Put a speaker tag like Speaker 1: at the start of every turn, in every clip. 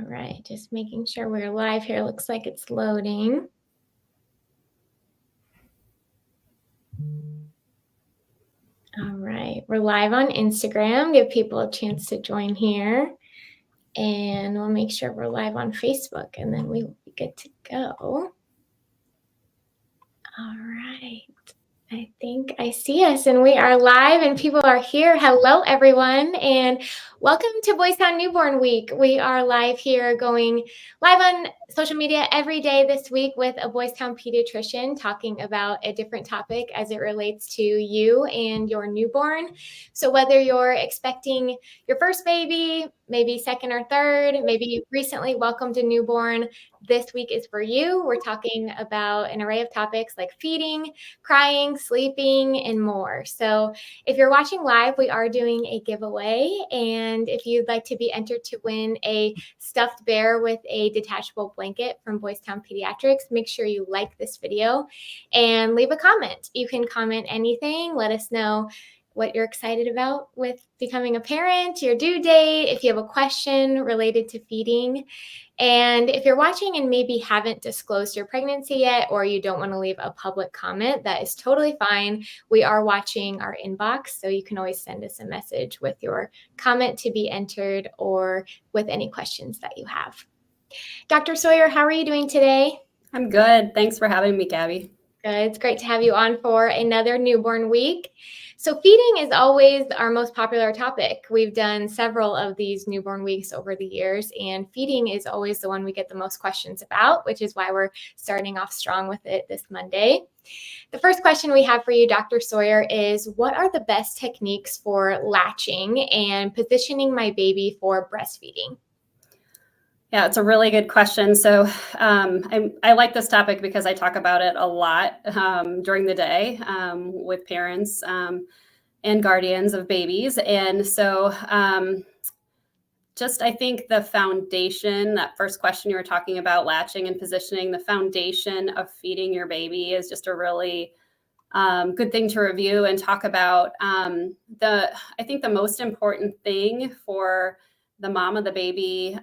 Speaker 1: All right, just making sure we're live here. Looks like it's loading. All right, we're live on Instagram. Give people a chance to join here. And we'll make sure we're live on Facebook, and then we will be good to go. All right. I think I see us, and we are live and people are here. Hello, everyone, and welcome to Boys Town Newborn Week. We are live here, going live on social media every day this week with a Boys Town pediatrician talking about a different topic as it relates to you and your newborn. So whether you're expecting your first baby, maybe second or third, maybe you recently welcomed a newborn, this week is for you. We're talking about an array of topics like feeding, crying, sleeping, and more. So if you're watching live, we are doing a giveaway. And if you'd like to be entered to win a stuffed bear with a detachable blanket from Boys Town Pediatrics, make sure you like this video and leave a comment. You can comment anything. Let us know what you're excited about with becoming a parent, your due date, if you have a question related to feeding. And if you're watching and maybe haven't disclosed your pregnancy yet, or you don't want to leave a public comment, that is totally fine. We are watching our inbox, so you can always send us a message with your comment to be entered or with any questions that you have. Dr. Sawyer, how are you doing today?
Speaker 2: I'm good. Thanks for having me, Gabby.
Speaker 1: Good. It's great to have you on for another newborn week. So feeding is always our most popular topic. We've done several of these newborn weeks over the years, and feeding is always the one we get the most questions about, which is why we're starting off strong with it this Monday. The first question we have for you, Dr. Sawyer, is what are the best techniques for latching and positioning my baby for breastfeeding?
Speaker 2: Yeah, it's a really good question. So I like this topic because I talk about it a lot during the day with parents and guardians of babies. And so I think the foundation, that first question you were talking about, latching and positioning, the foundation of feeding your baby is just a really good thing to review and talk about. I think the most important thing for the mom of the baby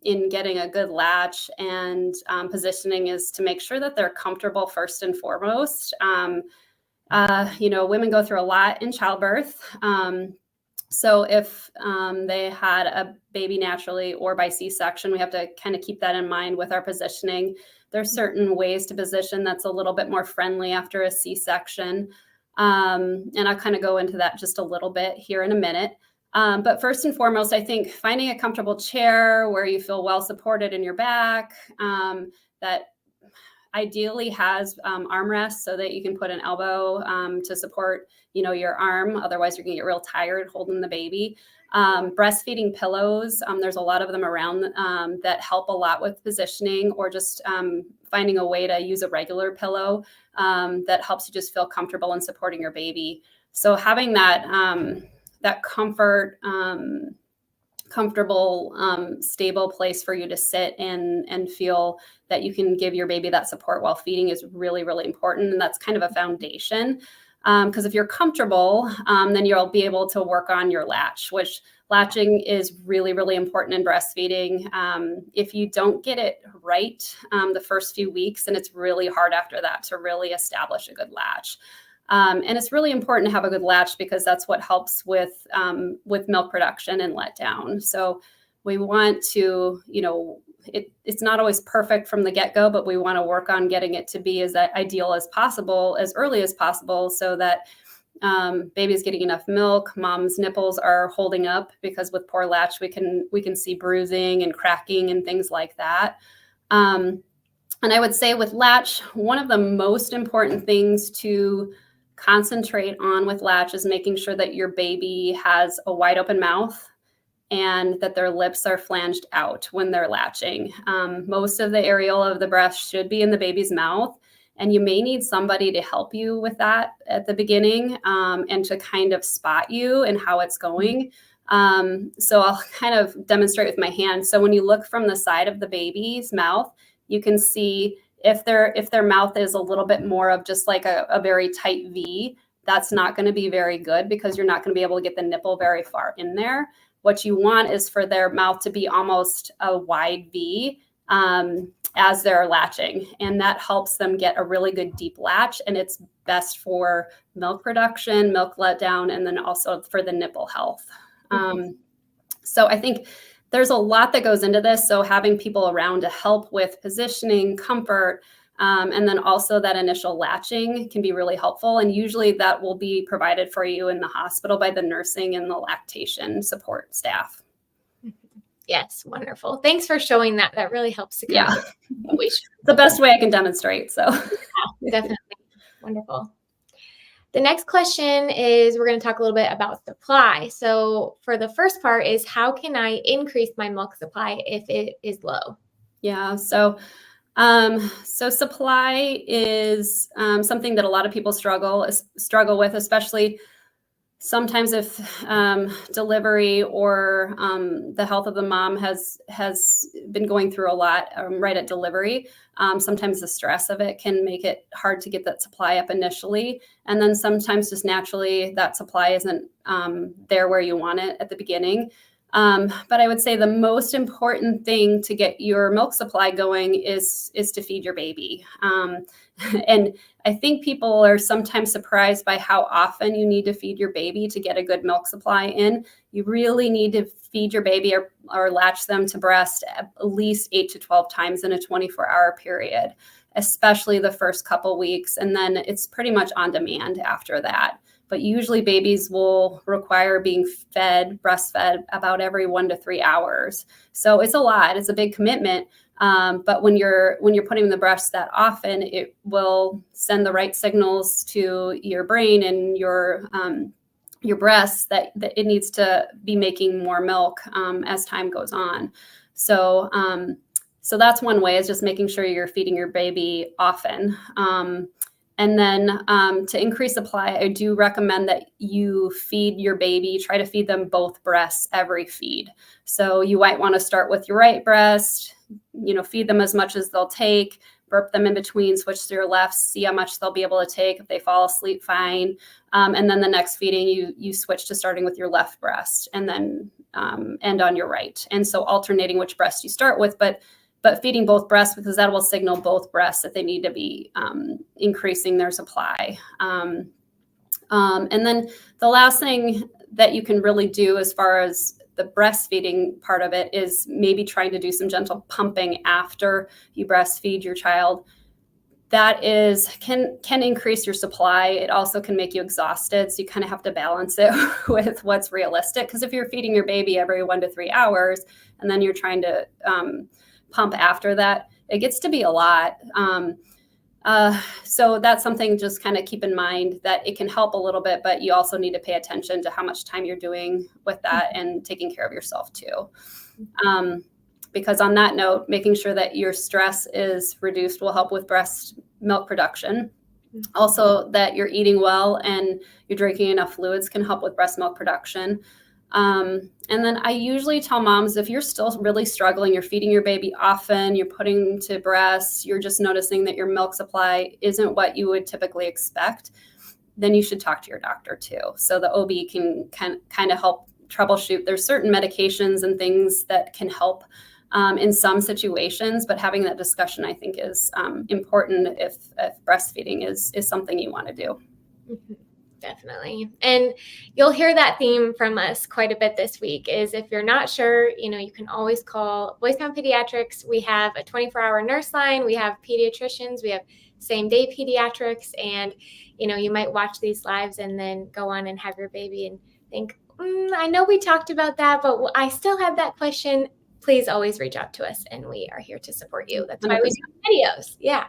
Speaker 2: in getting a good latch and positioning is to make sure that they're comfortable first and foremost. Women go through a lot in childbirth. So if they had a baby naturally or by C-section, we have to kind of keep that in mind with our positioning. There's certain ways to position that's a little bit more friendly after a C-section. And I'll kind of go into that just a little bit here in a minute. But first and foremost, I think finding a comfortable chair where you feel well supported in your back, that ideally has armrests so that you can put an elbow to support, your arm. Otherwise, you're going to get real tired holding the baby. Breastfeeding pillows, there's a lot of them around that help a lot with positioning, or just finding a way to use a regular pillow that helps you just feel comfortable in supporting your baby. So having that comfortable, stable place for you to sit and feel that you can give your baby that support while feeding is really, really important. And that's kind of a foundation. Because if you're comfortable, then you'll be able to work on your latch, which latching is really, really important in breastfeeding. If you don't get it right the first few weeks, then it's really hard after that to really establish a good latch. And it's really important to have a good latch because that's what helps with milk production and letdown. So we want to, it's not always perfect from the get-go, but we want to work on getting it to be as ideal as possible, as early as possible, so that baby's getting enough milk, mom's nipples are holding up, because with poor latch, we can see bruising and cracking and things like that. And I would say with latch, one of the most important things to concentrate on with latch is making sure that your baby has a wide open mouth and that their lips are flanged out when they're latching. Most of the areola of the breast should be in the baby's mouth, and you may need somebody to help you with that at the beginning and to kind of spot you and how it's going. So I'll kind of demonstrate with my hand. So when you look from the side of the baby's mouth, you can see if their mouth is a little bit more of just like a very tight V, that's not going to be very good, because you're not going to be able to get the nipple very far in there. what you want is for their mouth to be almost a wide V as they're latching. And that helps them get a really good deep latch. And it's best for milk production, milk letdown, and then also for the nipple health. So I think there's a lot that goes into this. So having people around to help with positioning, comfort, and then also that initial latching can be really helpful. And usually that will be provided for you in the hospital by the nursing and the lactation support staff.
Speaker 1: Yes, wonderful. Thanks for showing that. That really helps to
Speaker 2: Yeah. The best way I can demonstrate. So
Speaker 1: yeah, definitely. Wonderful. The next question is, we're going to talk a little bit about supply. So for the first part is, how can I increase my milk supply if it is low?
Speaker 2: Yeah. So supply is something that a lot of people struggle with, especially sometimes if delivery or the health of the mom has been going through a lot right at delivery. Sometimes the stress of it can make it hard to get that supply up initially. And then sometimes just naturally that supply isn't there where you want it at the beginning. But I would say the most important thing to get your milk supply going is to feed your baby. And I think people are sometimes surprised by how often you need to feed your baby to get a good milk supply in. You really need to feed your baby or latch them to breast at least 8 to 12 times in a 24-hour period, especially the first couple weeks. And then it's pretty much on demand after that. But usually babies will require being breastfed about every 1 to 3 hours. So it's a lot. It's a big commitment. But when you're putting the breast that often, it will send the right signals to your brain and your breasts that it needs to be making more milk as time goes on. So that's one way, is just making sure you're feeding your baby often. And then to increase supply, I do recommend that you feed your baby, try to feed them both breasts every feed. So you might want to start with your right breast, feed them as much as they'll take, burp them in between, switch to your left, see how much they'll be able to take. If they fall asleep, fine. And then the next feeding, you switch to starting with your left breast and then end on your right. And so alternating which breast you start with, but feeding both breasts, because that will signal both breasts that they need to be increasing their supply. And then the last thing that you can really do as far as the breastfeeding part of it is maybe trying to do some gentle pumping after you breastfeed your child. That can increase your supply. It also can make you exhausted. So you kind of have to balance it with what's realistic. Because if you're feeding your baby every 1 to 3 hours, and then you're trying to pump after that, it gets to be a lot. So that's something just kind of keep in mind, that it can help a little bit, but you also need to pay attention to how much time you're doing with that and taking care of yourself too. Because on that note, making sure that your stress is reduced will help with breast milk production. Also, that you're eating well and you're drinking enough fluids can help with breast milk production. And then I usually tell moms, if you're still really struggling, you're feeding your baby often, you're putting to breast, you're just noticing that your milk supply isn't what you would typically expect, then you should talk to your doctor too. So the OB can kind of help troubleshoot. There's certain medications and things that can help in some situations, but having that discussion, I think, is important if breastfeeding is something you want to do.
Speaker 1: Mm-hmm. Definitely. And you'll hear that theme from us quite a bit this week, is if you're not sure, you can always call Boys Town Pediatrics. We have a 24-hour nurse line. We have pediatricians. We have same-day pediatrics. And, you might watch these lives and then go on and have your baby and think, I know we talked about that, but I still have that question. Please always reach out to us, and we are here to support you. That's why we do videos. Yeah.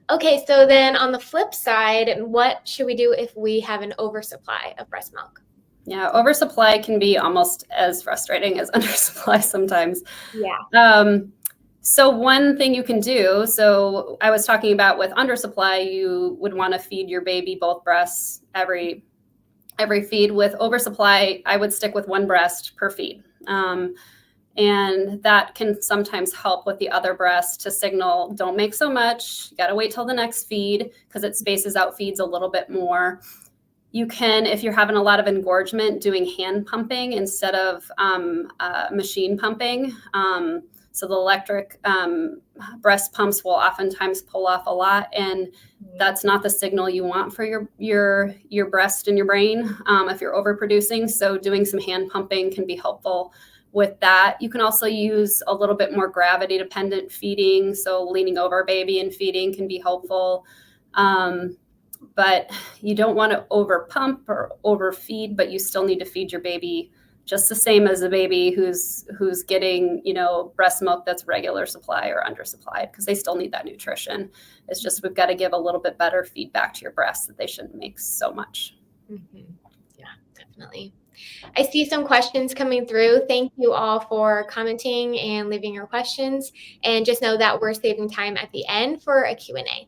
Speaker 1: Okay, so then on the flip side, what should we do if we have an oversupply of breast milk?
Speaker 2: Yeah, oversupply can be almost as frustrating as undersupply sometimes.
Speaker 1: Yeah.
Speaker 2: So one thing you can do, so I was talking about with undersupply, you would want to feed your baby both breasts every feed. With oversupply, I would stick with one breast per feed. And that can sometimes help with the other breast to signal, don't make so much. You got to wait till the next feed, because it spaces out feeds a little bit more. You can, if you're having a lot of engorgement, doing hand pumping instead of machine pumping. So the electric breast pumps will oftentimes pull off a lot, and that's not the signal you want for your breast and your brain if you're overproducing. So doing some hand pumping can be helpful with that. You can also use a little bit more gravity dependent feeding. So leaning over baby and feeding can be helpful. But you don't want to over pump or overfeed, but you still need to feed your baby just the same as a baby who's getting, breast milk that's regular supply or undersupplied, because they still need that nutrition. It's just we've got to give a little bit better feedback to your breasts that they shouldn't make so much.
Speaker 1: Mm-hmm. Yeah, definitely. I see some questions coming through. Thank you all for commenting and leaving your questions. And just know that we're saving time at the end for a Q&A.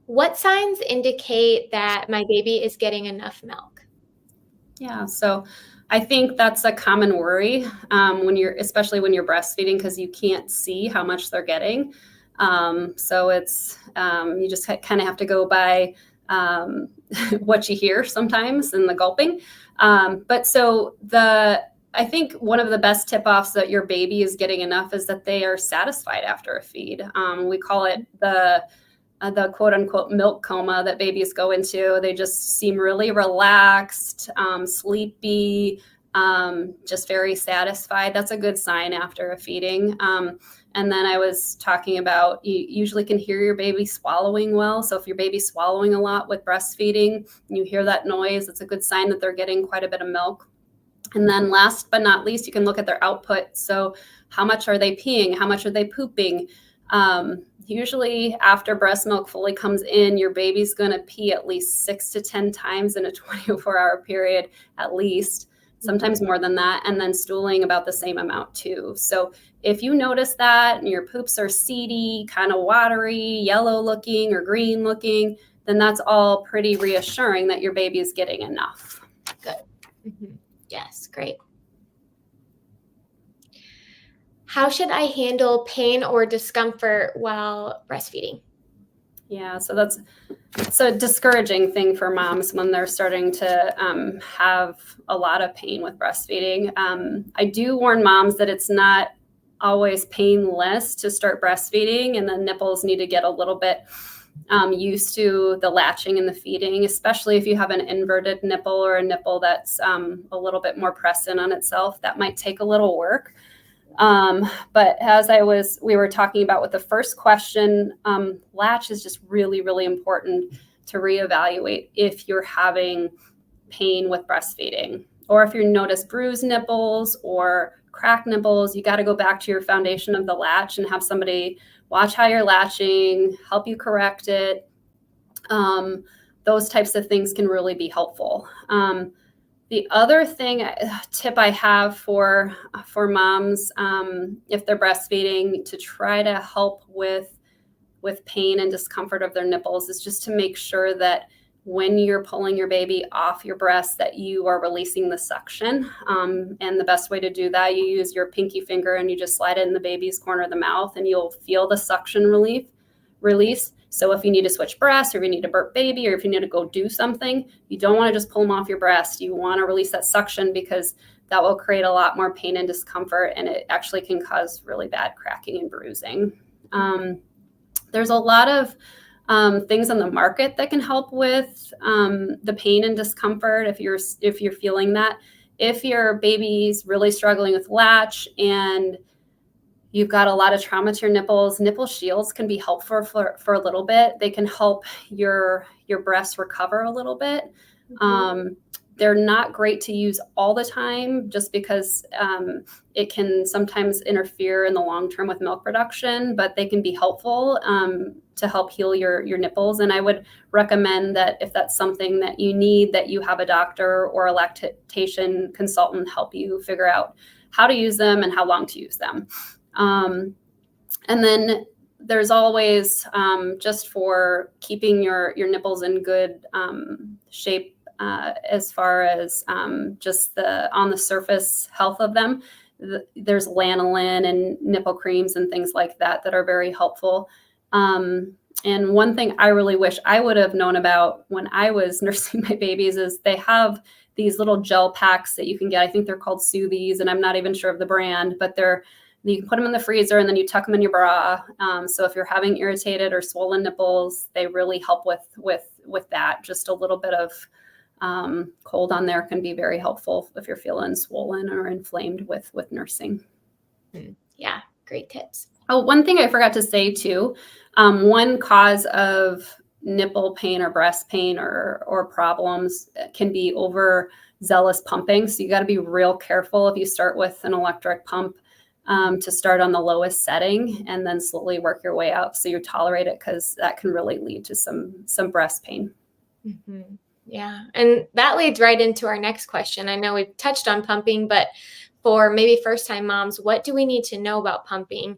Speaker 1: What signs indicate that my baby is getting enough milk?
Speaker 2: Yeah, so I think that's a common worry especially when you're breastfeeding, because you can't see how much they're getting. So it's you just kind of have to go by what you hear sometimes in the gulping. I think one of the best tip-offs that your baby is getting enough is that they are satisfied after a feed. We call it the quote unquote milk coma that babies go into. They just seem really relaxed, sleepy, just very satisfied. That's a good sign after a feeding. And then I was talking about, you usually can hear your baby swallowing well. So if your baby's swallowing a lot with breastfeeding and you hear that noise, it's a good sign that they're getting quite a bit of milk. And then last but not least, you can look at their output. So how much are they peeing? How much are they pooping? Usually after breast milk fully comes in, your baby's going to pee at least 6 to 10 times in a 24-hour period, at least, sometimes more than that, and then stooling about the same amount too. So if you notice that and your poops are seedy, kind of watery, yellow looking or green looking, then that's all pretty reassuring that your baby is getting enough.
Speaker 1: Good. Mm-hmm. Yes, great. How should I handle pain or discomfort while breastfeeding?
Speaker 2: Yeah, so it's a discouraging thing for moms when they're starting to have a lot of pain with breastfeeding. I do warn moms that it's not always painless to start breastfeeding, and the nipples need to get a little bit used to the latching and the feeding, especially if you have an inverted nipple or a nipple that's a little bit more pressed in on itself. That might take a little work. But as we were talking about with the first question, latch is just really, really important to reevaluate if you're having pain with breastfeeding, or if you notice bruised nipples or cracked nipples. You got to go back to your foundation of the latch and have somebody watch how you're latching, help you correct it. Those types of things can really be helpful. The other tip I have for moms, if they're breastfeeding, to try to help with pain and discomfort of their nipples, is just to make sure that when you're pulling your baby off your breast, that you are releasing the suction. And the best way to do that, you use your pinky finger and you just slide it in the baby's corner of the mouth, and you'll feel the suction release. So if you need to switch breasts, or if you need to burp baby, or if you need to go do something, you don't want to just pull them off your breast. You want to release that suction, because that will create a lot more pain and discomfort, and it actually can cause really bad cracking and bruising. There's a lot of things on the market that can help with the pain and discomfort if you're feeling that. If your baby's really struggling with latch and you've got a lot of trauma to your nipples, nipple shields can be helpful for a little bit. They can help your breasts recover a little bit. Mm-hmm. They're not great to use all the time, just because it can sometimes interfere in the long term with milk production, but they can be helpful to help heal your nipples. And I would recommend that if that's something that you need, that you have a doctor or a lactation consultant help you figure out how to use them and how long to use them. And then there's always, just for keeping your nipples in good shape, as far as just on the surface health of them, there's lanolin and nipple creams and things like that are very helpful. And one thing I really wish I would have known about when I was nursing my babies is they have these little gel packs that you can get. I think they're called Soothies, and I'm not even sure of the brand, but you can put them in the freezer and then you tuck them in your bra. So if you're having irritated or swollen nipples, they really help with that. Just a little bit of cold on there can be very helpful if you're feeling swollen or inflamed with nursing.
Speaker 1: Yeah, great tips.
Speaker 2: Oh, one thing I forgot to say too, one cause of nipple pain or breast pain or problems can be overzealous pumping. So you got to be real careful if you start with an electric pump, to start on the lowest setting and then slowly work your way up so you tolerate it, because that can really lead to some breast pain.
Speaker 1: Mm-hmm. Yeah. And that leads right into our next question. I know we've touched on pumping, but for maybe first-time moms, what do we need to know about pumping?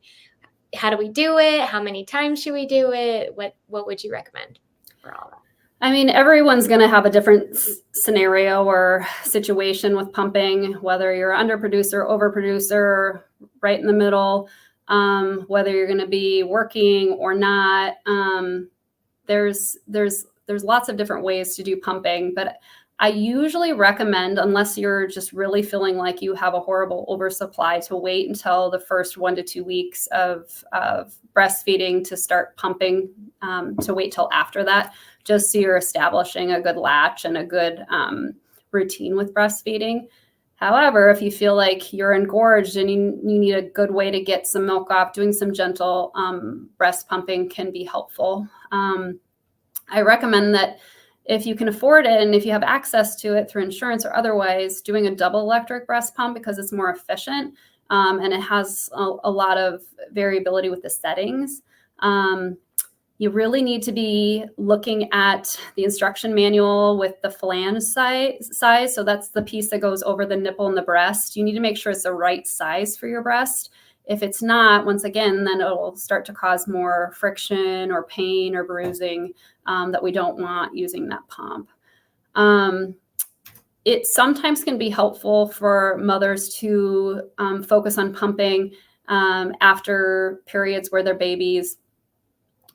Speaker 1: How do we do it? How many times should we do it? What would you recommend for all that?
Speaker 2: I mean, everyone's going to have a different scenario or situation with pumping, whether you're underproducer, overproducer, right in the middle, whether you're going to be working or not. There's lots of different ways to do pumping, but I usually recommend, unless you're just really feeling like you have a horrible oversupply, to wait until the first 1 to 2 weeks of breastfeeding to start pumping, to wait till after that, just so you're establishing a good latch and a good routine with breastfeeding. However, if you feel like you're engorged and you need a good way to get some milk off, doing some gentle breast pumping can be helpful. I recommend that if you can afford it and if you have access to it through insurance or otherwise, doing a double electric breast pump, because it's more efficient, and it has a lot of variability with the settings. You really need to be looking at the instruction manual with the flange size. So that's the piece that goes over the nipple and the breast. You need to make sure it's the right size for your breast. If it's not, once again, then it'll start to cause more friction or pain or bruising that we don't want using that pump. It sometimes can be helpful for mothers to focus on pumping after periods where their babies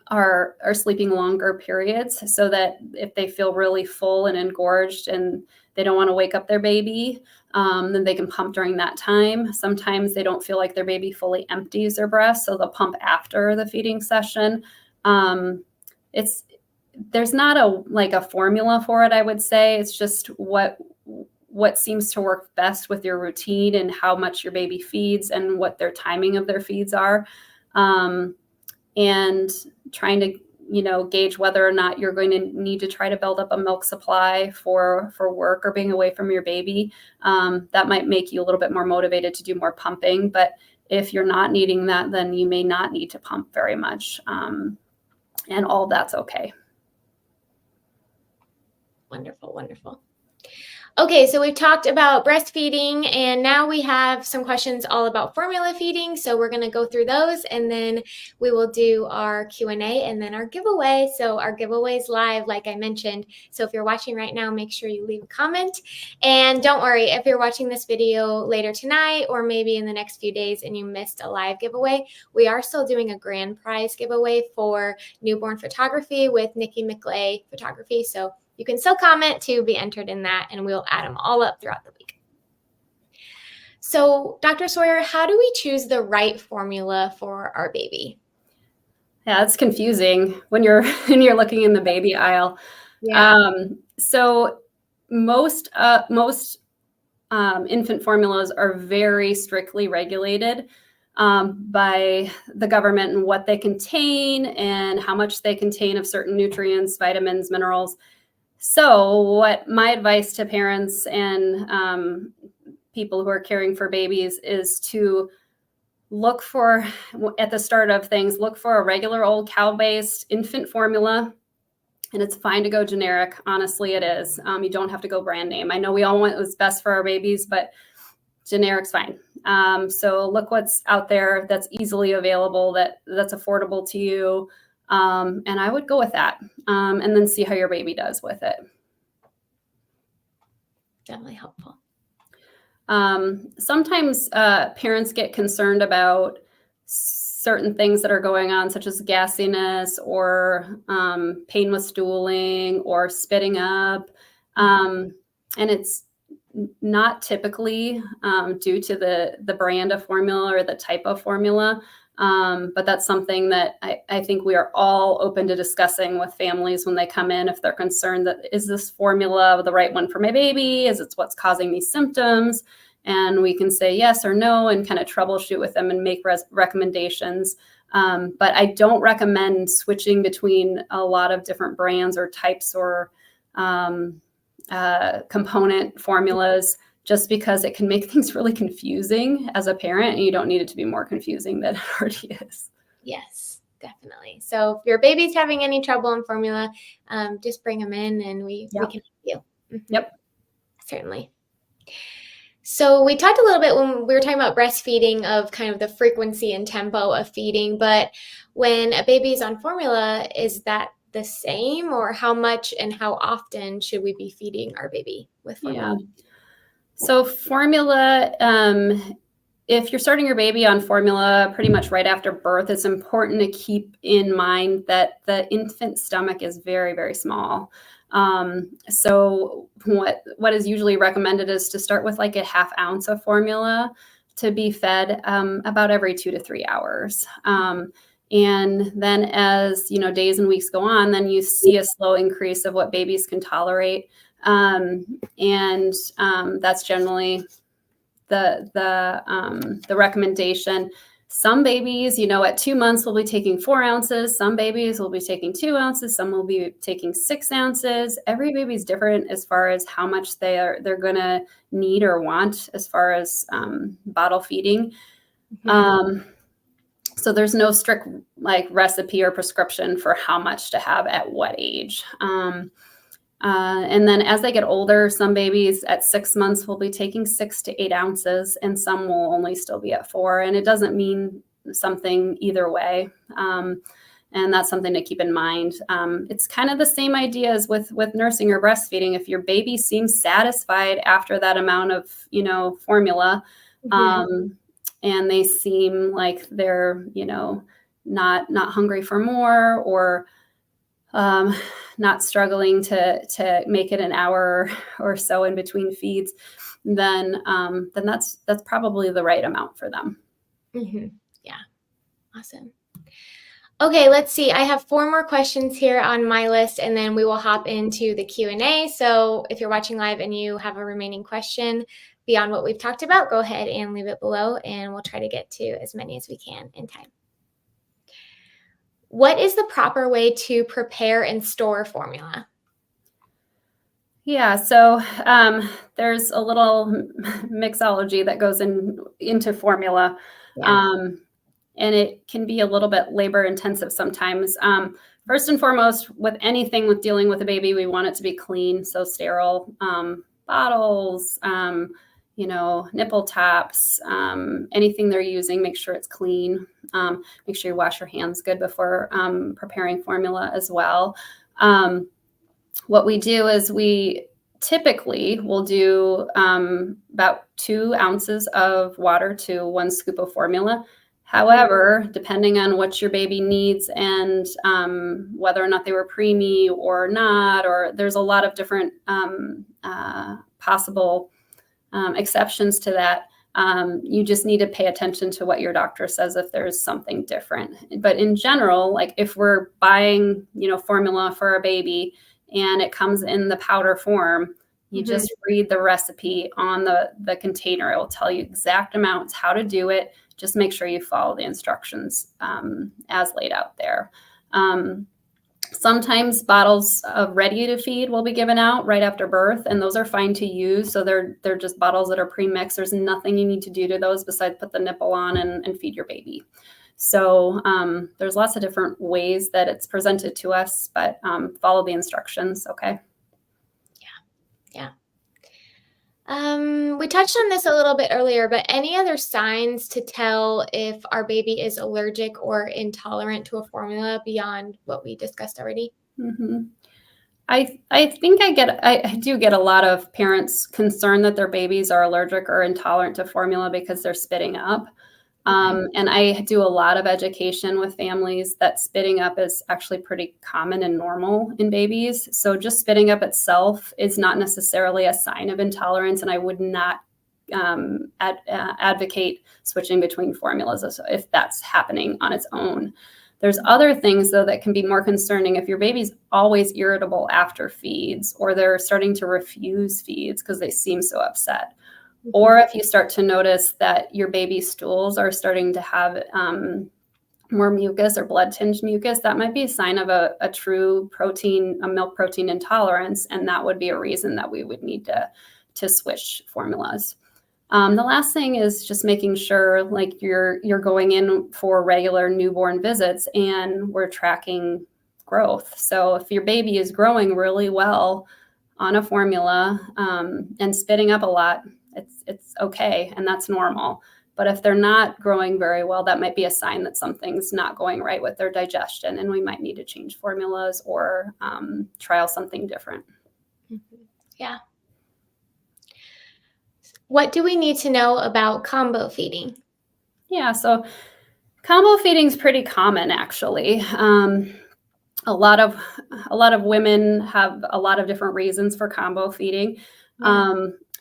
Speaker 2: are sleeping longer periods, so that if they feel really full and engorged and they don't want to wake up their baby, then they can pump during that time. Sometimes they don't feel like their baby fully empties their breast, so they'll pump after the feeding session. There's not a formula for it, I would say. It's just what seems to work best with your routine and how much your baby feeds and what their timing of their feeds are. And trying to, gauge whether or not you're going to need to try to build up a milk supply for work or being away from your baby. That might make you a little bit more motivated to do more pumping. But if you're not needing that, then you may not need to pump very much. And all that's okay.
Speaker 1: Wonderful, wonderful. Okay, so we've talked about breastfeeding, and now we have some questions all about formula feeding. So we're going to go through those, and then we will do our Q&A and then our giveaway. So our giveaway is live, like I mentioned. So if you're watching right now, make sure you leave a comment. And don't worry, if you're watching this video later tonight or maybe in the next few days and you missed a live giveaway, we are still doing a grand prize giveaway for newborn photography with Nikki McLay Photography. So you can still comment to be entered in that, and we'll add them all up throughout the week. So, Dr. Sawyer, how do we choose the right formula for our baby?
Speaker 2: Yeah, it's confusing when you're looking in the baby aisle.
Speaker 1: Yeah.
Speaker 2: So most infant formulas are very strictly regulated by the government and what they contain and how much they contain of certain nutrients, vitamins, minerals. So what my advice to parents and people who are caring for babies is to look for, at the start of things, look for a regular old cow-based infant formula. And it's fine to go generic. Honestly, it is. You don't have to go brand name. I know we all want what's best for our babies, but generic's fine. So look what's out there that's easily available, that's affordable to you. And I would go with that, and then see how your baby does with it.
Speaker 1: Definitely helpful.
Speaker 2: Sometimes parents get concerned about certain things that are going on, such as gassiness or pain with stooling or spitting up. And it's not typically due to the brand of formula or the type of formula. But that's something that I think we are all open to discussing with families when they come in, if they're concerned that, is this formula the right one for my baby? Is it what's causing these symptoms? And we can say yes or no and kind of troubleshoot with them and make recommendations. But I don't recommend switching between a lot of different brands or types or component formulas, just because it can make things really confusing as a parent, and you don't need it to be more confusing than it already is.
Speaker 1: Yes, definitely. So if your baby's having any trouble in formula, just bring them in and we can help you.
Speaker 2: Yep.
Speaker 1: Certainly. So we talked a little bit when we were talking about breastfeeding of kind of the frequency and tempo of feeding, but when a baby is on formula, is that the same, or how much and how often should we be feeding our baby with formula?
Speaker 2: Yeah. So formula, if you're starting your baby on formula pretty much right after birth, it's important to keep in mind that the infant stomach is very, very small. So what is usually recommended is to start with like a ½ ounce of formula to be fed about every 2 to 3 hours. And then as days and weeks go on, then you see a slow increase of what babies can tolerate. And that's generally the recommendation. Some babies, at 2 months will be taking 4 ounces. Some babies will be taking 2 ounces. Some will be taking 6 ounces. Every baby is different as far as how much they're going to need or want as far as bottle feeding. So there's no strict recipe or prescription for how much to have at what age. And then as they get older, some babies at 6 months will be taking 6 to 8 ounces, and some will only still be at 4. And it doesn't mean something either way. And that's something to keep in mind. It's kind of the same idea as with nursing or breastfeeding. If your baby seems satisfied after that amount of, formula, and they seem like they're, not hungry for more, or not struggling to make it an hour or so in between feeds, then that's probably the right amount for them.
Speaker 1: Yeah. Awesome. Okay, let's see. I have 4 more questions here on my list, and then we will hop into the Q&A. So if you're watching live and you have a remaining question beyond what we've talked about, go ahead and leave it below, and we'll try to get to as many as we can in time. What is the proper way to prepare and store formula?
Speaker 2: Yeah, so there's a little mixology that goes into formula. And it can be a little bit labor intensive sometimes. First and foremost, with anything with dealing with a baby, we want it to be clean. So sterile bottles, nipple tops, anything they're using, make sure it's clean. Make sure you wash your hands good before preparing formula as well. What we do is we typically will do about 2 ounces of water to 1 scoop of formula. However, depending on what your baby needs and whether or not they were preemie or not, or there's a lot of different possible exceptions to that. You just need to pay attention to what your doctor says if there's something different. But in general, if we're buying, formula for a baby and it comes in the powder form, you just read the recipe on the container. It will tell you exact amounts, how to do it. Just make sure you follow the instructions as laid out there. Sometimes bottles of ready to feed will be given out right after birth, and those are fine to use. So they're just bottles that are pre-mixed. There's nothing you need to do to those besides put the nipple on and feed your baby. So there's lots of different ways that it's presented to us, but follow the instructions, okay?
Speaker 1: Yeah. We touched on this a little bit earlier, but any other signs to tell if our baby is allergic or intolerant to a formula beyond what we discussed already?
Speaker 2: I think I do get a lot of parents concerned that their babies are allergic or intolerant to formula because they're spitting up. And I do a lot of education with families that spitting up is actually pretty common and normal in babies. So just spitting up itself is not necessarily a sign of intolerance, and I would not advocate switching between formulas if that's happening on its own. There's other things, though, that can be more concerning. If your baby's always irritable after feeds, or they're starting to refuse feeds because they seem so upset, or if you start to notice that your baby's stools are starting to have more mucus or blood-tinged mucus, that might be a sign of a true milk protein intolerance, and that would be a reason that we would need to switch formulas. The last thing is just making sure like you're going in for regular newborn visits and we're tracking growth. So if your baby is growing really well on a formula and spitting up a lot, it's okay, and that's normal. But if they're not growing very well, that might be a sign that something's not going right with their digestion, and we might need to change formulas or trial something different.
Speaker 1: Yeah. What do we need to know about combo feeding?
Speaker 2: Yeah, so combo feeding is pretty common, actually. A lot of women have a lot of different reasons for combo feeding.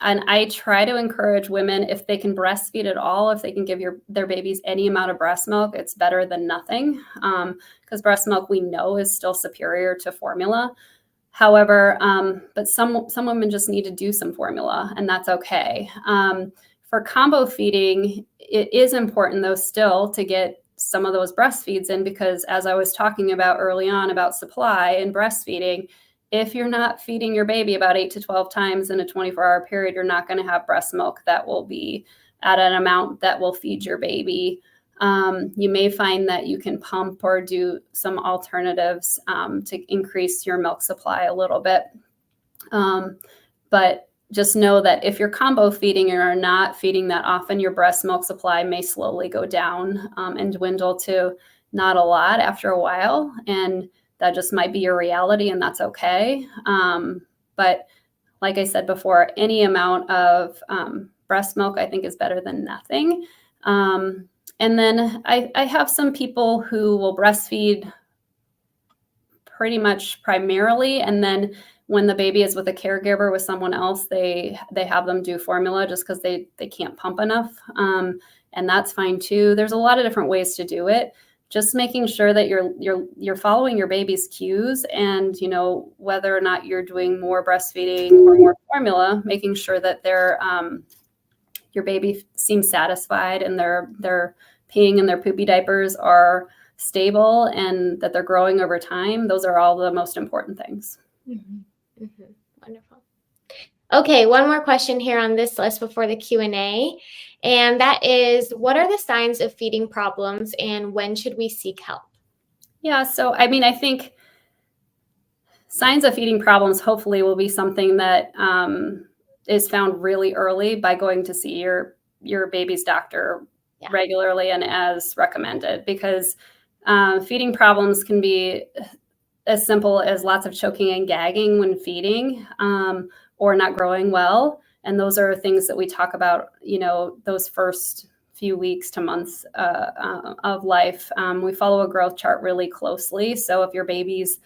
Speaker 2: And I try to encourage women, if they can breastfeed at all, if they can give their babies any amount of breast milk, it's better than nothing. Because breast milk, we know, is still superior to formula. However, but some women just need to do some formula, and that's okay. For combo feeding, it is important, though, still to get some of those breastfeeds in, because as I was talking about early on about supply and breastfeeding, if you're not feeding your baby about 8 to 12 times in a 24-hour period, you're not going to have breast milk that will be at an amount that will feed your baby. You may find that you can pump or do some alternatives to increase your milk supply a little bit. But just know that if you're combo feeding and are not feeding that often, your breast milk supply may slowly go down and dwindle to not a lot after a while. And that just might be your reality, and that's okay. But like I said before, any amount of breast milk, I think, is better than nothing. And then I have some people who will breastfeed pretty much primarily, and then when the baby is with a caregiver, with someone else, they have them do formula just because they can't pump enough. And that's fine too. There's a lot of different ways to do it. Just making sure that you're following your baby's cues, and whether or not you're doing more breastfeeding or more formula, making sure that your baby seems satisfied and their peeing and their poopy diapers are stable and that they're growing over time. Those are all the most important things.
Speaker 1: Wonderful. Okay, one more question here on this list before the Q&A, and that is, what are the signs of feeding problems and when should we seek help?
Speaker 2: Yeah, so I mean, I think signs of feeding problems hopefully will be something that is found really early by going to see your baby's doctor regularly and as recommended, because feeding problems can be as simple as lots of choking and gagging when feeding, or not growing well. And those are things that we talk about, those first few weeks to months of life. We follow a growth chart really closely. So if your baby's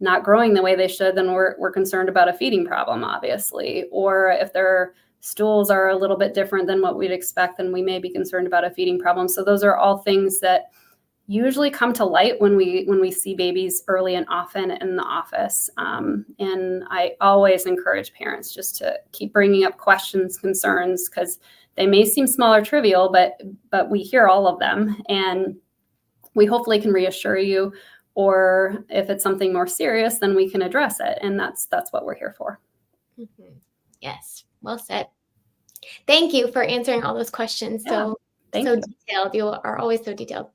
Speaker 2: not growing the way they should, then we're concerned about a feeding problem, obviously. Or if their stools are a little bit different than what we'd expect, then we may be concerned about a feeding problem. So those are all things that usually come to light when we see babies early and often in the office. And I always encourage parents just to keep bringing up questions, concerns, because they may seem small or trivial, but we hear all of them, and we hopefully can reassure you. Or if it's something more serious, then we can address it, and that's what we're here for.
Speaker 1: Yes, well said. Thank you for answering all those questions. So detailed. You are always so detailed.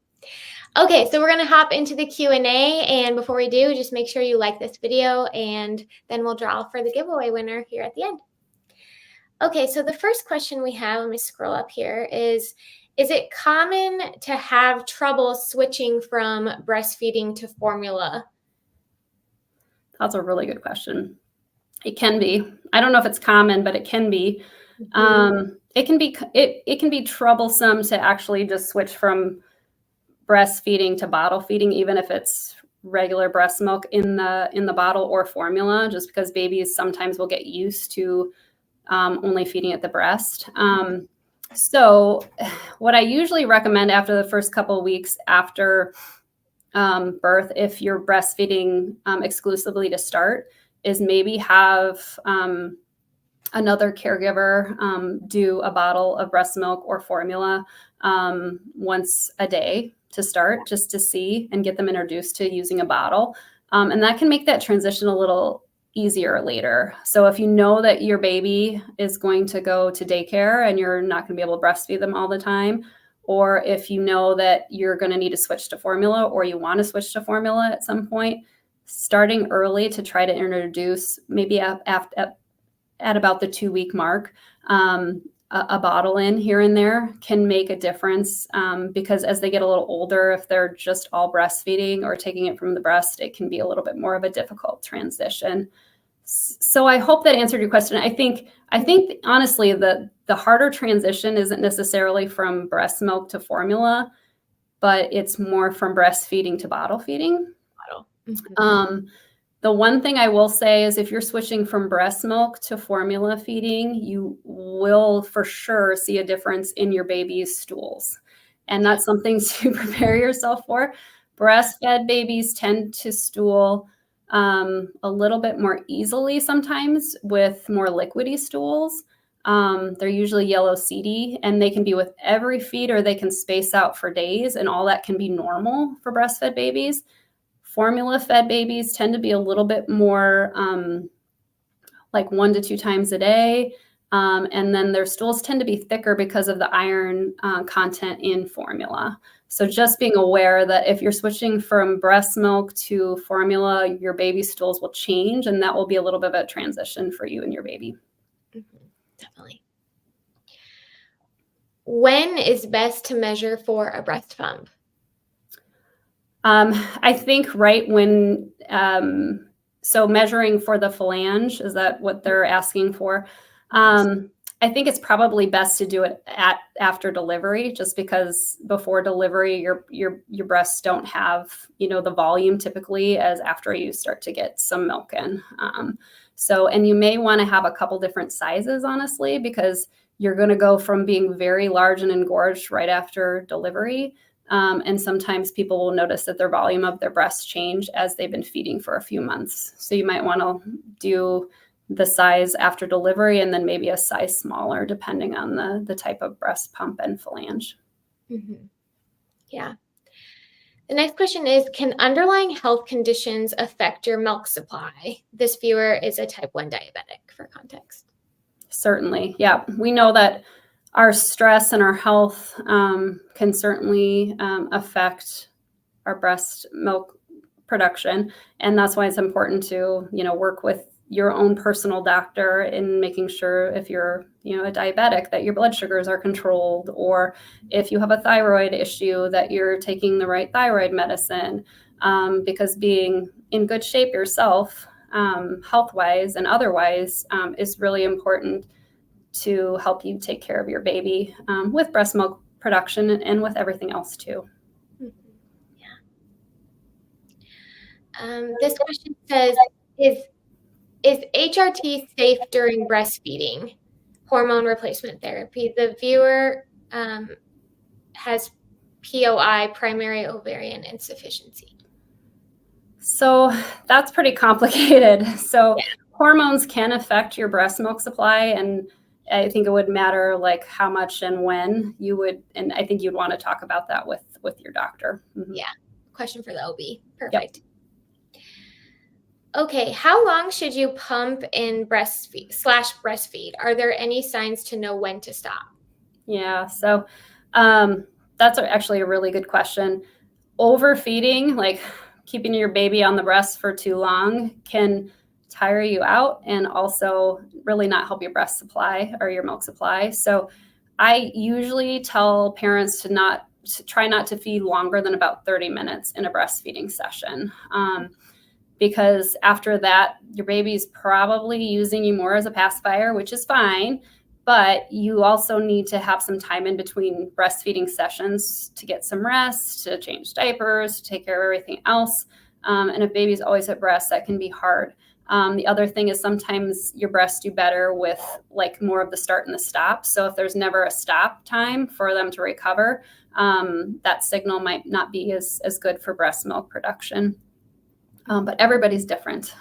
Speaker 1: Okay, so we're going to hop into the Q&A, and before we do, just make sure you like this video, and then we'll draw for the giveaway winner here at the end. Okay, so the first question we have, let me scroll up here, is it common to have trouble switching from breastfeeding to formula?
Speaker 2: That's a really good question. It can be. I don't know if it's common, but it can be. It can be troublesome to actually just switch from breastfeeding to bottle feeding, even if it's regular breast milk in the bottle or formula, just because babies sometimes will get used to only feeding at the breast. So what I usually recommend after the first couple of weeks after birth, if you're breastfeeding exclusively to start, is maybe have another caregiver do a bottle of breast milk or formula once a day to start, just to see and get them introduced to using a bottle. And that can make that transition a little easier later. So if you know that your baby is going to go to daycare and you're not going to be able to breastfeed them all the time, or if you know that you're going to need to switch to formula or you want to switch to formula at some point, starting early to try to introduce maybe at about the 2-week mark, a bottle in here and there can make a difference, because as they get a little older, if they're just all breastfeeding or taking it from the breast, it can be a little bit more of a difficult transition. So I hope that answered your question. I think honestly, the harder transition isn't necessarily from breast milk to formula, but it's more from breastfeeding to bottle feeding. The one thing I will say is if you're switching from breast milk to formula feeding, you will for sure see a difference in your baby's stools. And that's something to prepare yourself for. Breastfed babies tend to stool a little bit more easily sometimes with more liquidy stools. They're usually yellow seedy, and they can be with every feed or they can space out for days, and all that can be normal for breastfed babies. Formula fed babies tend to be a little bit more like 1 to 2 times a day. And then their stools tend to be thicker because of the iron content in formula. So just being aware that if you're switching from breast milk to formula, your baby's stools will change, and that will be a little bit of a transition for you and your baby.
Speaker 1: Definitely. When is best to measure for a breast pump?
Speaker 2: I think right when, so measuring for the phalange, is that what they're asking for? I think it's probably best to do it after delivery, just because before delivery, your breasts don't have, the volume typically as after you start to get some milk in. And you may want to have a couple different sizes, honestly, because you're going to go from being very large and engorged right after delivery. And sometimes people will notice that their volume of their breasts change as they've been feeding for a few months. So you might want to do the size after delivery and then maybe a size smaller depending on the type of breast pump and phalange.
Speaker 1: Yeah. The next question is, can underlying health conditions affect your milk supply? This viewer is a type 1 diabetic, for context.
Speaker 2: Certainly. Yeah. We know that our stress and our health can certainly affect our breast milk production. And that's why it's important to, work with your own personal doctor in making sure if you're, a diabetic, that your blood sugars are controlled, or if you have a thyroid issue, that you're taking the right thyroid medicine, because being in good shape yourself, health-wise and otherwise, is really important to help you take care of your baby with breast milk production and with everything else too.
Speaker 1: This question says, is HRT safe during breastfeeding? Hormone replacement therapy. The viewer has POI, primary ovarian insufficiency.
Speaker 2: So that's pretty complicated. So hormones can affect your breast milk supply, and I think it would matter like how much and when you would, and I think you'd want to talk about that with your doctor.
Speaker 1: Yeah. Question for the OB. Perfect. Yep. Okay. How long should you pump and breastfeed? Are there any signs to know when to stop?
Speaker 2: Yeah. So that's actually a really good question. Overfeeding, like keeping your baby on the breast for too long, can tire you out and also really not help your breast supply or your milk supply. So I usually tell parents to try not to feed longer than about 30 minutes in a breastfeeding session. Because after that, your baby's probably using you more as a pacifier, which is fine, But you also need to have some time in between breastfeeding sessions to get some rest, to change diapers, to take care of everything else. And if baby's always at breast, that can be hard. The other thing is sometimes your breasts do better with like more of the start and the stop. So if there's never a stop time for them to recover, that signal might not be as good for breast milk production. But everybody's different.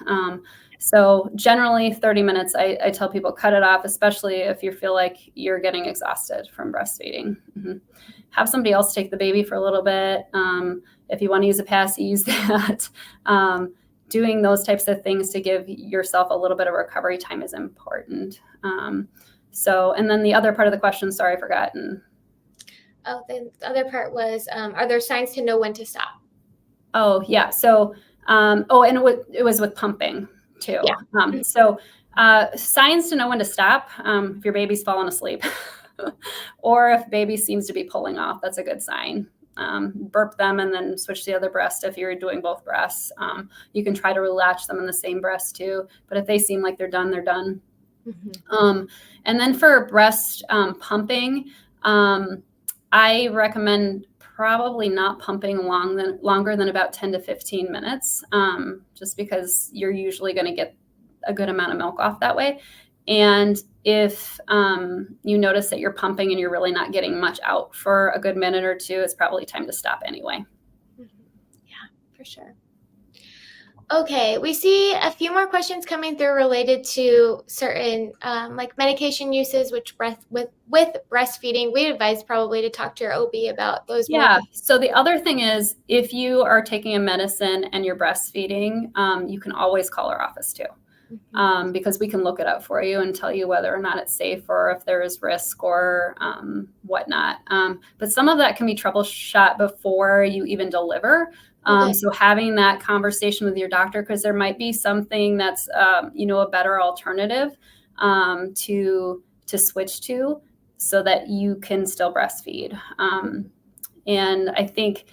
Speaker 2: So generally 30 minutes, I tell people cut it off, especially if you feel like you're getting exhausted from breastfeeding. Have somebody else take the baby for a little bit. If you want to use a passy, use that. Doing those types of things to give yourself a little bit of recovery time is important. And then the other part of the question, sorry, I forgot.
Speaker 1: Oh, the other part was, are there signs to know when to stop?
Speaker 2: Oh, yeah. So, and it was with pumping too. Yeah. Signs to know when to stop. If your baby's fallen asleep or if baby seems to be pulling off, that's a good sign. Burp them and then switch to the other breast if you're doing both breasts. You can try to relatch them in the same breast too, but if they seem like they're done, they're done. And then for breast pumping, I recommend probably not pumping longer than about 10 to 15 minutes, just because you're usually going to get a good amount of milk off that way. And if you notice that you're pumping and you're really not getting much out for a good minute or two, it's probably time to stop anyway.
Speaker 1: Yeah, for sure. Okay, we see a few more questions coming through related to certain like medication uses, which with breastfeeding, we advise probably to talk to your OB about those.
Speaker 2: Yeah. So the other thing is, if you are taking a medicine and you're breastfeeding, you can always call our office too. Because we can look it up for you and tell you whether or not it's safe or if there is risk or whatnot. But some of that can be troubleshot before you even deliver. So having that conversation with your doctor, because there might be something that's, a better alternative to switch to so that you can still breastfeed. And I think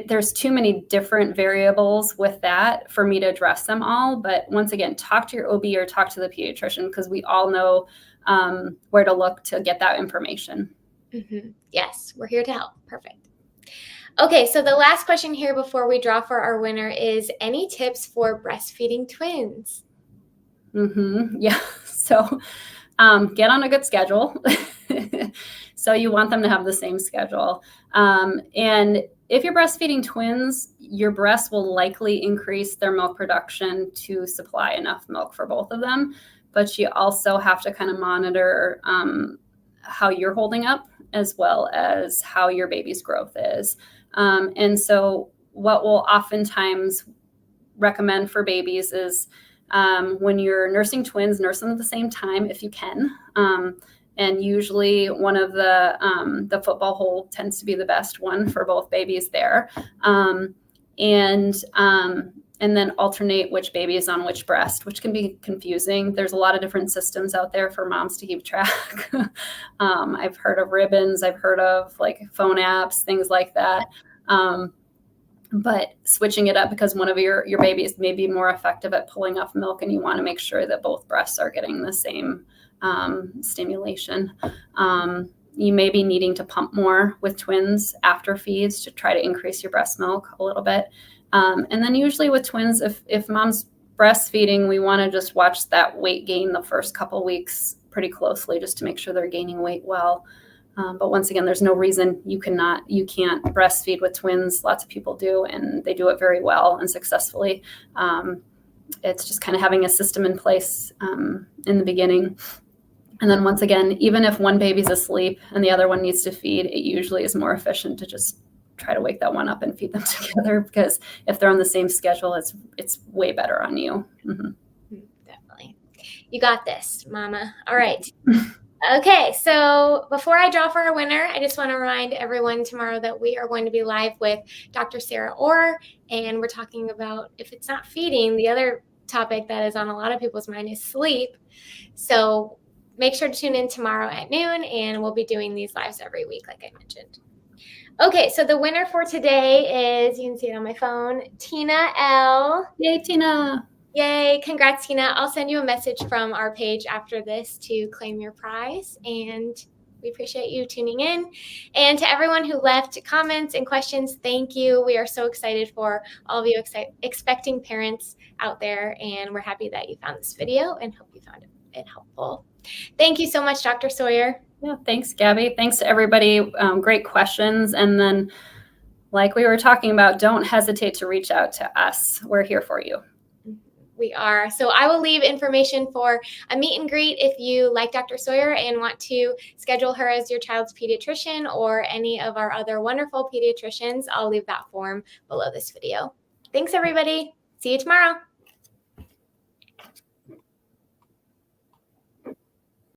Speaker 2: there's too many different variables with that for me to address them all. But once again, talk to your OB or talk to the pediatrician, because we all know where to look to get that information.
Speaker 1: Yes, we're here to help. Perfect. Okay, so the last question here before we draw for our winner is, any tips for breastfeeding twins?
Speaker 2: Yeah, so get on a good schedule. So you want them to have the same schedule. And if you're breastfeeding twins, your breasts will likely increase their milk production to supply enough milk for both of them. But you also have to kind of monitor how you're holding up, as well as how your baby's growth is. And so what we'll oftentimes recommend for babies is when you're nursing twins, nurse them at the same time if you can. And usually one of the football hold tends to be the best one for both babies there. And then alternate which baby is on which breast, which can be confusing. There's a lot of different systems out there for moms to keep track. I've heard of ribbons. I've heard of like phone apps, things like that. But switching it up, because one of your babies may be more effective at pulling off milk, and you want to make sure that both breasts are getting the same stimulation. You may be needing to pump more with twins after feeds to try to increase your breast milk a little bit. And then usually with twins, if mom's breastfeeding, we want to just watch that weight gain the first couple weeks pretty closely, just to make sure they're gaining weight well. But once again, there's no reason you can't breastfeed with twins. Lots of people do, and they do it very well and successfully. It's just kind of having a system in place in the beginning. And then once again, even if one baby's asleep and the other one needs to feed, it usually is more efficient to just try to wake that one up and feed them together, because if they're on the same schedule, it's way better on you.
Speaker 1: Definitely. You got this, Mama. All right. Okay, so before I draw for our winner, I just want to remind everyone tomorrow that we are going to be live with Dr. Sarah Orr, and we're talking about, if it's not feeding, the other topic that is on a lot of people's mind is sleep. So make sure to tune in tomorrow at noon, and we'll be doing these lives every week, like I mentioned. Okay, so the winner for today is, you can see it on my phone, Tina L.
Speaker 2: Yay, Tina.
Speaker 1: Yay, congrats, Tina. I'll send you a message from our page after this to claim your prize. And we appreciate you tuning in. And to everyone who left comments and questions, thank you. We are so excited for all of you expecting parents out there. And we're happy that you found this video and hope you found it helpful. Thank you so much, Dr. Sawyer.
Speaker 2: Yeah, thanks, Gabby. Thanks to everybody. Great questions. And then, like we were talking about, don't hesitate to reach out to us. We're here for you.
Speaker 1: We are. So I will leave information for a meet and greet if you like Dr. Sawyer and want to schedule her as your child's pediatrician or any of our other wonderful pediatricians. I'll leave that form below this video. Thanks, everybody. See you tomorrow.